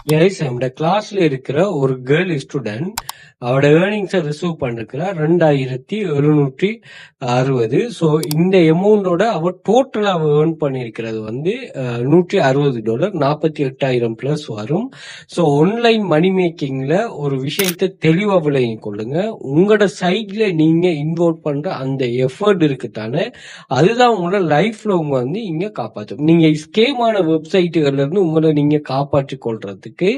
S நம்மட கிளாஸ்ல இருக்கிற ஒரு கேர்ள் ஸ்டூடெண்ட் அவட ஏர்னிங்ஸை ரிசீவ் பண்ணிருக்கிறா 2760. ஸோ இந்த அமௌண்டோட அவ டோட்டலா அவ ஏர்ன் பண்ணிருக்கிறது வந்து $160, 48,000 பிளஸ் வரும். ஸோ ஆன்லைன் மணி மேக்கிங்ல ஒரு விஷயத்தை தெளிவா விளங்கி கொள்ளுங்க. உங்களோட சைட்ல நீங்க இன்வால்வ் பண்ற அந்த எஃபர்ட் இருக்குத்தானே, அதுதான் உங்களோட லைஃப்ல உங்க வந்து இங்க காப்பாற்றும். நீங்க ஸ்கேமான வெப்சைட்டுகள்ல இருந்து உங்களை நீங்க காப்பாற்றி கொள்றதுக்கு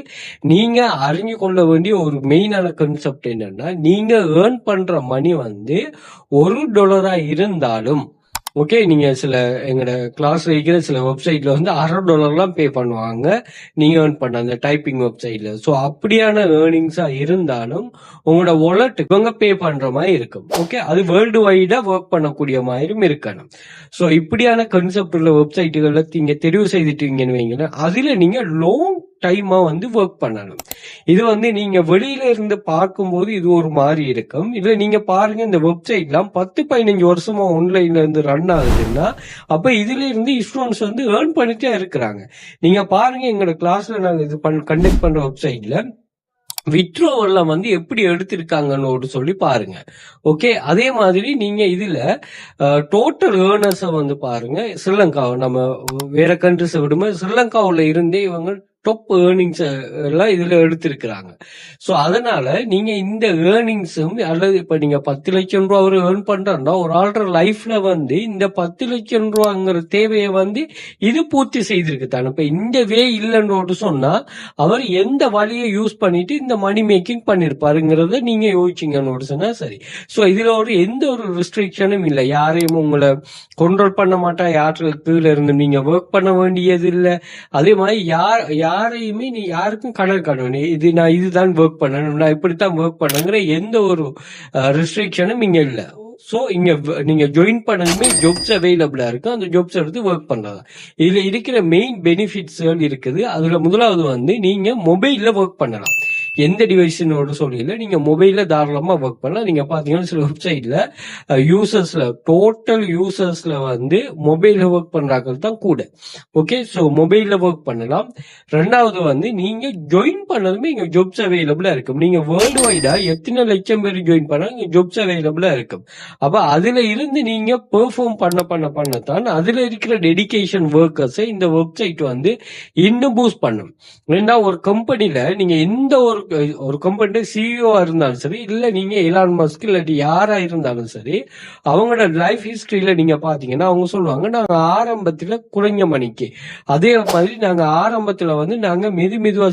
நீங்க அறிஞ்சு கொள்ள வேண்டிய ஒரு மெயினான கான்செப்ட் என்னன்னா, நீங்க ஏர்ன் பண்ற மணி வந்து $1 இருந்தாலும் ஓகே, நீங்க சில எங்களோட கிளாஸ் வைக்கிற சில வெப்சைட்ல வந்து $60 பே பண்ணுவாங்க நீங்க ஏர்ன் பண்ண அந்த டைப்பிங் வெப்சைட்ல. ஸோ அப்படியான ஏர்னிங்ஸா இருந்தாலும் உங்களோட வாலெட் இவங்க பே பண்ற மாதிரி இருக்கும். ஓகே, அது வேர்ல்டு வைடா ஒர்க் பண்ணக்கூடிய மாதிரியும் இருக்கணும். ஸோ இப்படியான கான்செப்ட் உள்ள வெப்சைட்டுகளை நீங்க தெரிவு செய்துட்டீங்கன்னு வைங்களேன், அதுல நீங்க லாங் டைமா வந்து ஒர்க் பண்ணணும். இது வந்து நீங்க வெளியில இருந்து பார்க்கும்போது இது ஒரு மாதிரி இருக்கும். இதுல நீங்க பாருங்க, இந்த வெப்சைட்லாம் 10-15 வருஷமா ஆன்லைன்ல இருந்து ரன் ஆகுதுன்னா அப்ப இதுல இருந்து ஸ்டூடெண்ட்ஸ் வந்து ஏர்ன் பண்ணிட்டே இருக்கிறாங்க. நீங்க பாருங்க, எங்களோட கிளாஸ்ல நாங்க இது கண்டக்ட் பண்ற வெப்சைட்ல விட்ரோவல்ல வந்து எப்படி எடுத்திருக்காங்கன்னு சொல்லி பாருங்க. ஓகே, அதே மாதிரி நீங்க இதுல டோட்டல் ஏர்னர்ஸ வந்து பாருங்க. ஸ்ரீலங்கா, நம்ம வேற கண்ட்ரிஸை விடும்போது ஸ்ரீலங்காவுல இருந்தே இவங்க டாப் ஏர்னிங்ஸ் எல்லாம் இதுல எடுத்திருக்கிறாங்க. ஸோ அதனால நீங்க இந்த ஏர்னிங்ஸும் அல்லது இப்ப நீங்க 10 லட்சம் ரூபா ஒரு ஏர்ன் பண்றோம்னா ஒரு ஆள்ற லைஃப்ல வந்து இந்த 10 லட்சம் ரூபாங்கிற தேவையை வந்து இது பூர்த்தி செய்திருக்கு தானே. இப்ப இந்த வே இல்லைன்னு சொன்னா அவர் எந்த வழியை யூஸ் பண்ணிட்டு இந்த மணி மேக்கிங் பண்ணிருப்பாருங்கிறத நீங்க யோசிச்சீங்கன்னு சொன்னா சரி. ஸோ இதுல எந்த ஒரு ரெஸ்ட்ரிக்ஷனும் இல்லை. யாரையும் உங்களை கண்ட்ரோல் பண்ண மாட்டா, யாருக்கு கீழே இருந்து நீங்க ஒர்க் பண்ண வேண்டியது இல்லை. அதே மாதிரி யாரையுமே நீ யாருக்கும் கணக்கு காட்டணும், இது நான் இதுதான் ஒர்க் பண்ணணும், நான் இப்படித்தான் ஒர்க் பண்ணுங்கிற எந்த ஒரு ரெஸ்ட்ரிக்ஷனும் இங்க இல்லை. ஸோ இங்க நீங்க ஜாயின் பண்ணதுமே ஜாப்ஸ் அவைலபிளா இருக்கு. அந்த ஜாப்ஸ் எடுத்து ஒர்க் பண்ணலாம். இதுல இருக்கிற மெயின் பெனிஃபிட்ஸ் இருக்குது. அதுல முதலாவது வந்து நீங்க மொபைல்ல ஒர்க் பண்ணலாம். எந்த டிவைஸோட சொல்லல, நீங்க மொபைல்ல தாராளமா ஒர்க் பண்ணலாம். நீங்க பாத்தீங்கன்னா சில வெப்சைட்ல யூசர்ஸ்ல டோட்டல் யூசர்ஸ்ல வந்து மொபைல்ல ஒர்க் பண்றாங்க தான் கூட. ஓகே, ஸோ மொபைல்ல ஒர்க் பண்ணலாம். ரெண்டாவது வந்து நீங்க ஜாயின் பண்ணதுமே இங்க ஜாப்ஸ் அவைலபிளா இருக்கும். நீங்க வேர்ல்டு வைடா எத்தனை லட்சம் பேர் ஜாயின் பண்ணாலும் இங்க ஜாப்ஸ் அவைலபிளா இருக்கும். அப்ப அதுல இருந்து நீங்க பெர்ஃபார்ம் பண்ணத்தான் அதுல இருக்கிற டெடிகேஷன் ஒர்க்கர்ஸை இந்த வெப்சைட் வந்து இன்னும் பூஸ்ட் பண்ணும். ஏன்னா ஒரு கம்பெனில நீங்க எந்த ஒரு கம்பெனி சிஇஓ இருந்தாலும் சரி, இல்ல நீங்க எலான் மஸ்க் இல்லாட்டி யாரா இருந்தாலும் சரி, அவங்களோட லைஃப் ஹிஸ்டரியில நீங்க பாத்தீங்கன்னா அவங்க சொல்லுவாங்க, நாங்க ஆரம்பத்துல குறைஞ்ச மணிக்கு, அதே மாதிரி நாங்க ஆரம்பத்துல வந்து நாங்க மெதுவா